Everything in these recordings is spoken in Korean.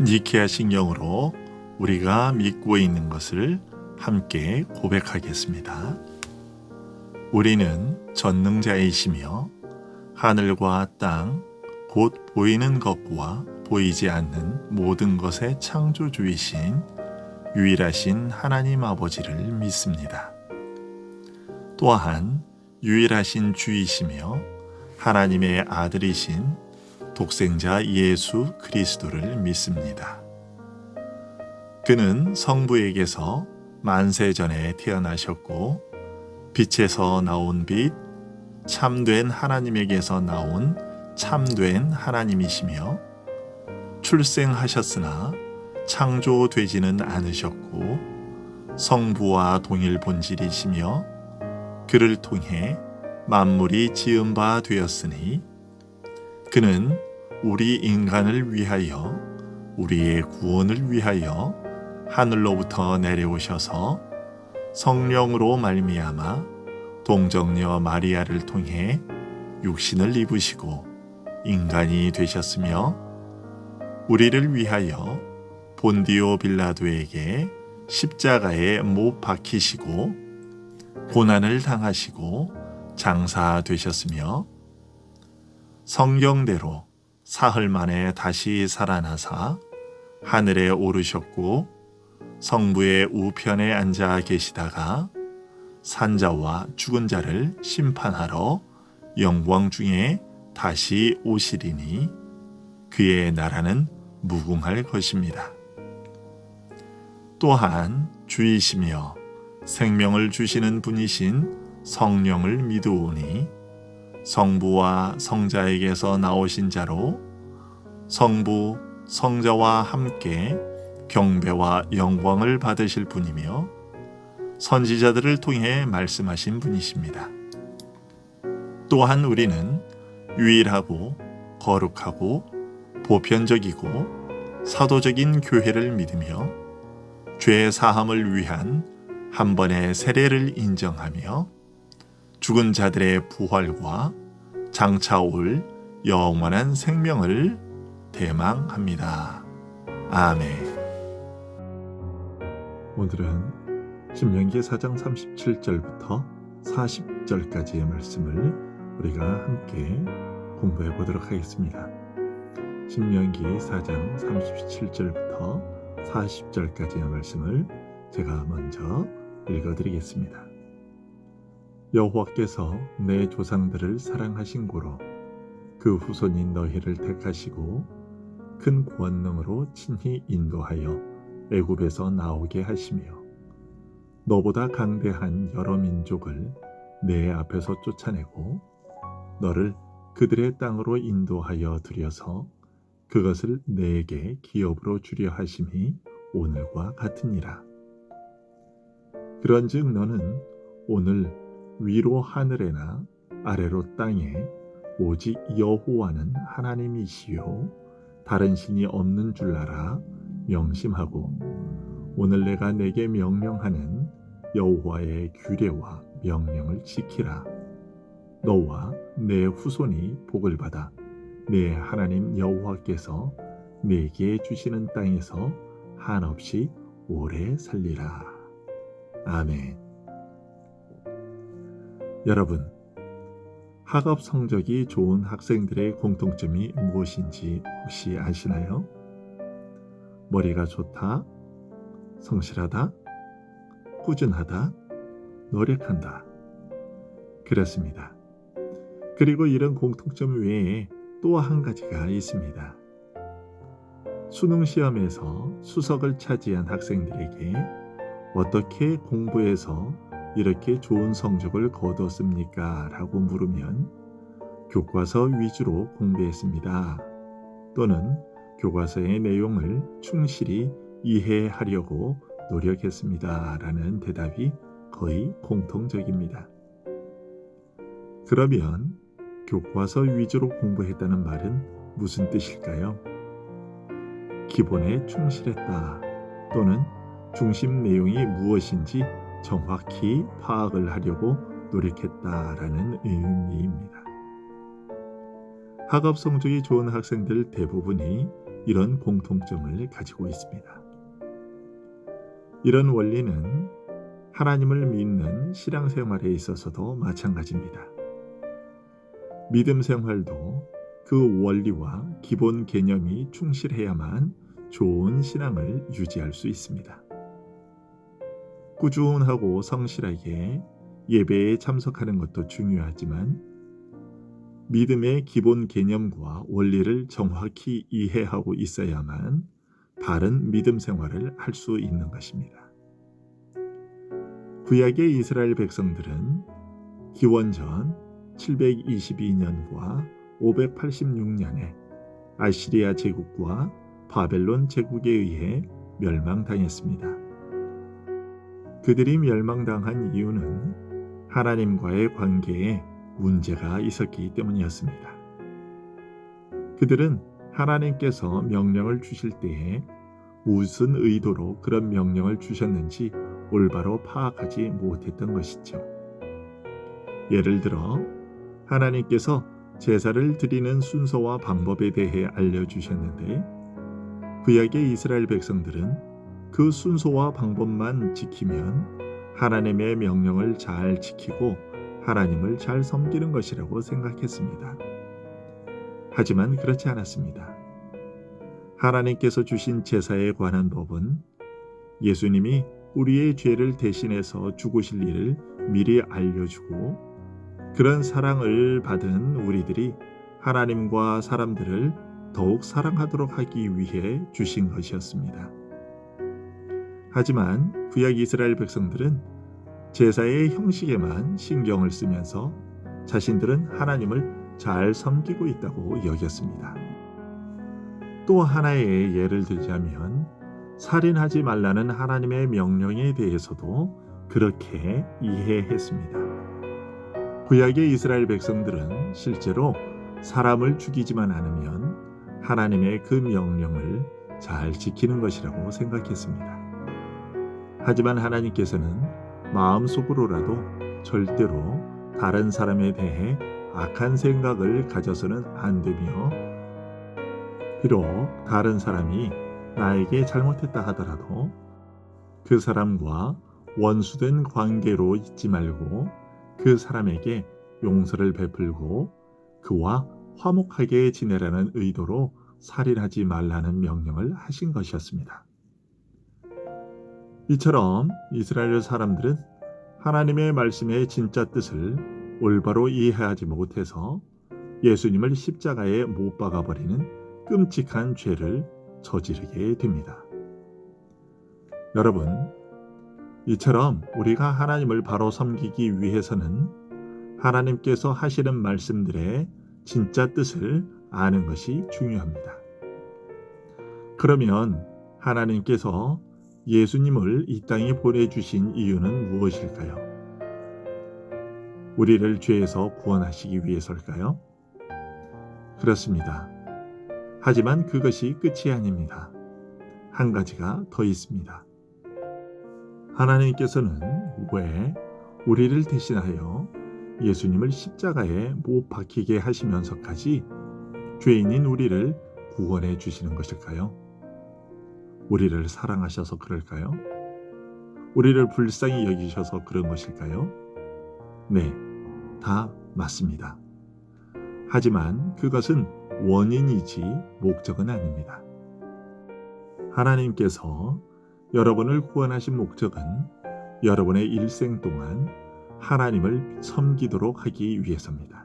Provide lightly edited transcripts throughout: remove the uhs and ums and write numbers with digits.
니케아 신경으로 우리가 믿고 있는 것을 함께 고백하겠습니다. 우리는 전능자이시며 하늘과 땅, 곧 보이는 것과 보이지 않는 모든 것의 창조주이신 유일하신 하나님 아버지를 믿습니다. 또한 유일하신 주이시며 하나님의 아들이신 독생자 예수 그리스도를 믿습니다. 그는 성부에게서 만세 전에 태어나셨고 빛에서 나온 빛, 참된 하나님에게서 나온 참된 하나님이시며 출생하셨으나 창조되지는 않으셨고 성부와 동일 본질이시며 그를 통해 만물이 지은 바 되었으니 그는 우리 인간을 위하여 우리의 구원을 위하여 하늘로부터 내려오셔서 성령으로 말미암아 동정녀 마리아를 통해 육신을 입으시고 인간이 되셨으며 우리를 위하여 본디오 빌라도에게 십자가에 못 박히시고 고난을 당하시고 장사되셨으며 성경대로 사흘 만에 다시 살아나사 하늘에 오르셨고 성부의 우편에 앉아 계시다가 산자와 죽은 자를 심판하러 영광 중에 다시 오시리니 그의 나라는 무궁할 것입니다. 또한 주이시며 생명을 주시는 분이신 성령을 믿으오니 성부와 성자에게서 나오신 자로 성부, 성자와 함께 경배와 영광을 받으실 분이며 선지자들을 통해 말씀하신 분이십니다. 또한 우리는 유일하고 거룩하고 보편적이고 사도적인 교회를 믿으며 죄 사함을 위한 한 번의 세례를 인정하며 죽은 자들의 부활과 장차 올 영원한 생명을 대망합니다. 아멘. 오늘은 신명기 4장 37절부터 40절까지의 말씀을 우리가 함께 공부해 보도록 하겠습니다. 신명기 4장 37절부터 40절까지의 말씀을 제가 먼저 읽어드리겠습니다. 여호와께서 내 조상들을 사랑하신 고로 그 후손인 너희를 택하시고 큰 권능으로 친히 인도하여 애굽에서 나오게 하시며 너보다 강대한 여러 민족을 내 앞에서 쫓아내고 너를 그들의 땅으로 인도하여 들여서 그것을 내게 기업으로 주려 하심이 오늘과 같으니라. 그런즉 너는 오늘 위로 하늘에나 아래로 땅에 오직 여호와는 하나님이시요 다른 신이 없는 줄 알아 명심하고 오늘 내가 내게 명령하는 여호와의 규례와 명령을 지키라. 너와 내 후손이 복을 받아 내 하나님 여호와께서 내게 주시는 땅에서 한없이 오래 살리라. 아멘. 여러분, 학업 성적이 좋은 학생들의 공통점이 무엇인지 혹시 아시나요? 머리가 좋다, 성실하다, 꾸준하다, 노력한다. 그렇습니다. 그리고 이런 공통점 외에 또 한 가지가 있습니다. 수능 시험에서 수석을 차지한 학생들에게 어떻게 공부해서 이렇게 좋은 성적을 거뒀습니까? 라고 물으면 교과서 위주로 공부했습니다. 또는 교과서의 내용을 충실히 이해하려고 노력했습니다. 라는 대답이 거의 공통적입니다. 그러면 교과서 위주로 공부했다는 말은 무슨 뜻일까요? 기본에 충실했다 또는 중심 내용이 무엇인지 정확히 파악을 하려고 노력했다라는 의미입니다. 학업 성적이 좋은 학생들 대부분이 이런 공통점을 가지고 있습니다. 이런 원리는 하나님을 믿는 신앙생활에 있어서도 마찬가지입니다. 믿음 생활도 그 원리와 기본 개념이 충실해야만 좋은 신앙을 유지할 수 있습니다. 꾸준하고 성실하게 예배에 참석하는 것도 중요하지만 믿음의 기본 개념과 원리를 정확히 이해하고 있어야만 바른 믿음 생활을 할 수 있는 것입니다. 구약의 이스라엘 백성들은 기원전 722년과 586년에 아시리아 제국과 바벨론 제국에 의해 멸망당했습니다. 그들이 멸망당한 이유는 하나님과의 관계에 문제가 있었기 때문이었습니다. 그들은 하나님께서 명령을 주실 때에 무슨 의도로 그런 명령을 주셨는지 올바로 파악하지 못했던 것이죠. 예를 들어 하나님께서 제사를 드리는 순서와 방법에 대해 알려주셨는데 구약의 이스라엘 백성들은 그 순서와 방법만 지키면 하나님의 명령을 잘 지키고 하나님을 잘 섬기는 것이라고 생각했습니다. 하지만 그렇지 않았습니다. 하나님께서 주신 제사에 관한 법은 예수님이 우리의 죄를 대신해서 죽으실 일을 미리 알려주고 그런 사랑을 받은 우리들이 하나님과 사람들을 더욱 사랑하도록 하기 위해 주신 것이었습니다. 하지만 구약 이스라엘 백성들은 제사의 형식에만 신경을 쓰면서 자신들은 하나님을 잘 섬기고 있다고 여겼습니다. 또 하나의 예를 들자면 살인하지 말라는 하나님의 명령에 대해서도 그렇게 이해했습니다. 구약의 이스라엘 백성들은 실제로 사람을 죽이지만 않으면 하나님의 그 명령을 잘 지키는 것이라고 생각했습니다. 하지만 하나님께서는 마음속으로라도 절대로 다른 사람에 대해 악한 생각을 가져서는 안 되며 비록 다른 사람이 나에게 잘못했다 하더라도 그 사람과 원수된 관계로 있지 말고 그 사람에게 용서를 베풀고 그와 화목하게 지내라는 의도로 살인하지 말라는 명령을 하신 것이었습니다. 이처럼 이스라엘 사람들은 하나님의 말씀의 진짜 뜻을 올바로 이해하지 못해서 예수님을 십자가에 못 박아버리는 끔찍한 죄를 저지르게 됩니다. 여러분, 이처럼 우리가 하나님을 바로 섬기기 위해서는 하나님께서 하시는 말씀들의 진짜 뜻을 아는 것이 중요합니다. 그러면 하나님께서 예수님을 이 땅에 보내주신 이유는 무엇일까요? 우리를 죄에서 구원하시기 위해서일까요? 그렇습니다. 하지만 그것이 끝이 아닙니다. 한 가지가 더 있습니다. 하나님께서는 왜 우리를 대신하여 예수님을 십자가에 못 박히게 하시면서까지 죄인인 우리를 구원해 주시는 것일까요? 우리를 사랑하셔서 그럴까요? 우리를 불쌍히 여기셔서 그런 것일까요? 네, 다 맞습니다. 하지만 그것은 원인이지 목적은 아닙니다. 하나님께서 여러분을 구원하신 목적은 여러분의 일생 동안 하나님을 섬기도록 하기 위해서입니다.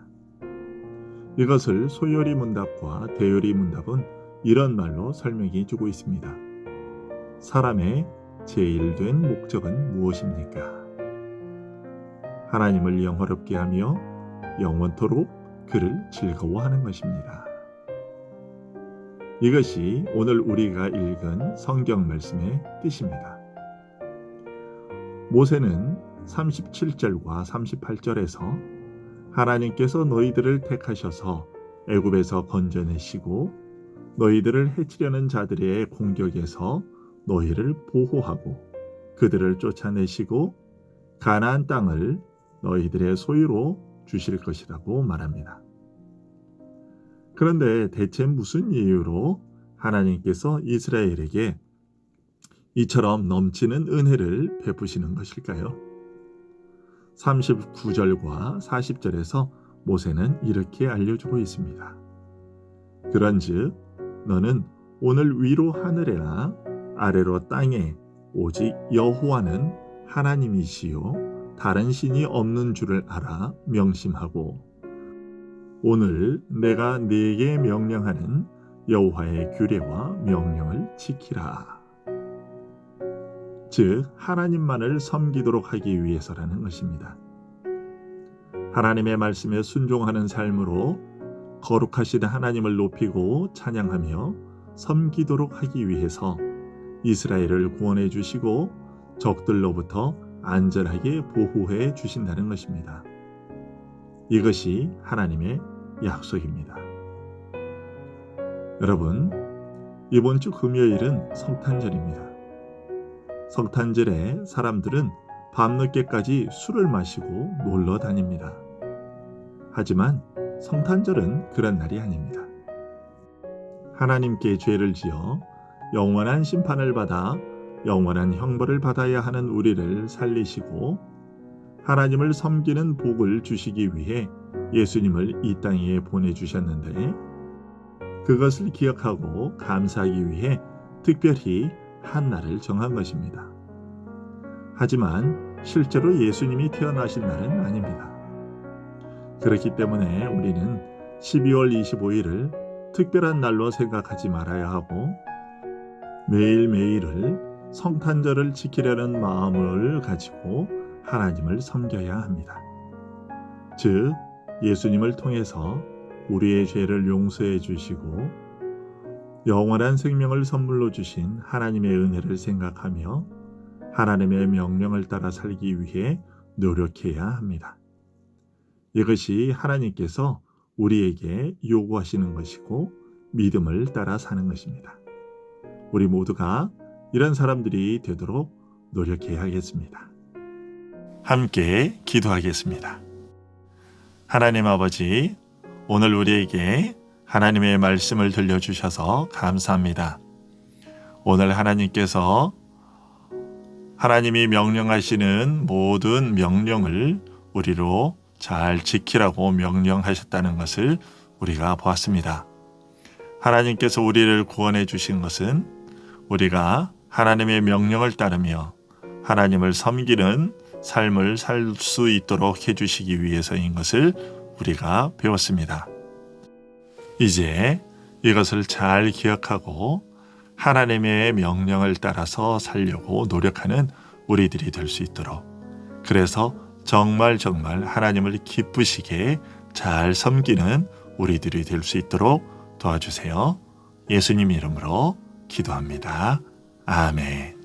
이것을 소요리 문답과 대요리 문답은 이런 말로 설명해 주고 있습니다. 사람의 제일 된 목적은 무엇입니까? 하나님을 영화롭게 하며 영원토록 그를 즐거워하는 것입니다. 이것이 오늘 우리가 읽은 성경 말씀의 뜻입니다. 모세는 37절과 38절에서 하나님께서 너희들을 택하셔서 애굽에서 건져내시고 너희들을 해치려는 자들의 공격에서 너희를 보호하고 그들을 쫓아내시고 가나안 땅을 너희들의 소유로 주실 것이라고 말합니다. 그런데 대체 무슨 이유로 하나님께서 이스라엘에게 이처럼 넘치는 은혜를 베푸시는 것일까요? 39절과 40절에서 모세는 이렇게 알려주고 있습니다. 그런즉 너는 오늘 위로 하늘에나 아래로 땅에 오직 여호와는 하나님이시요 다른 신이 없는 줄을 알아 명심하고 오늘 내가 네게 명령하는 여호와의 규례와 명령을 지키라. 즉 하나님만을 섬기도록 하기 위해서라는 것입니다. 하나님의 말씀에 순종하는 삶으로 거룩하신 하나님을 높이고 찬양하며 섬기도록 하기 위해서 이스라엘을 구원해 주시고 적들로부터 안전하게 보호해 주신다는 것입니다. 이것이 하나님의 약속입니다. 여러분, 이번 주 금요일은 성탄절입니다. 성탄절에 사람들은 밤늦게까지 술을 마시고 놀러 다닙니다. 하지만 성탄절은 그런 날이 아닙니다. 하나님께 죄를 지어 영원한 심판을 받아 영원한 형벌을 받아야 하는 우리를 살리시고 하나님을 섬기는 복을 주시기 위해 예수님을 이 땅에 보내주셨는데 그것을 기억하고 감사하기 위해 특별히 한 날을 정한 것입니다. 하지만 실제로 예수님이 태어나신 날은 아닙니다. 그렇기 때문에 우리는 12월 25일을 특별한 날로 생각하지 말아야 하고 매일매일을 성탄절을 지키려는 마음을 가지고 하나님을 섬겨야 합니다. 즉 예수님을 통해서 우리의 죄를 용서해 주시고 영원한 생명을 선물로 주신 하나님의 은혜를 생각하며 하나님의 명령을 따라 살기 위해 노력해야 합니다. 이것이 하나님께서 우리에게 요구하시는 것이고 믿음을 따라 사는 것입니다. 우리 모두가 이런 사람들이 되도록 노력해야겠습니다. 함께 기도하겠습니다. 하나님 아버지, 오늘 우리에게 하나님의 말씀을 들려주셔서 감사합니다. 오늘 하나님께서 하나님이 명령하시는 모든 명령을 우리로 잘 지키라고 명령하셨다는 것을 우리가 보았습니다. 하나님께서 우리를 구원해 주신 것은 우리가 하나님의 명령을 따르며 하나님을 섬기는 삶을 살 수 있도록 해주시기 위해서인 것을 우리가 배웠습니다. 이제 이것을 잘 기억하고 하나님의 명령을 따라서 살려고 노력하는 우리들이 될 수 있도록, 그래서 정말 하나님을 기쁘시게 잘 섬기는 우리들이 될 수 있도록 도와주세요. 예수님 이름으로 기도합니다. 아멘.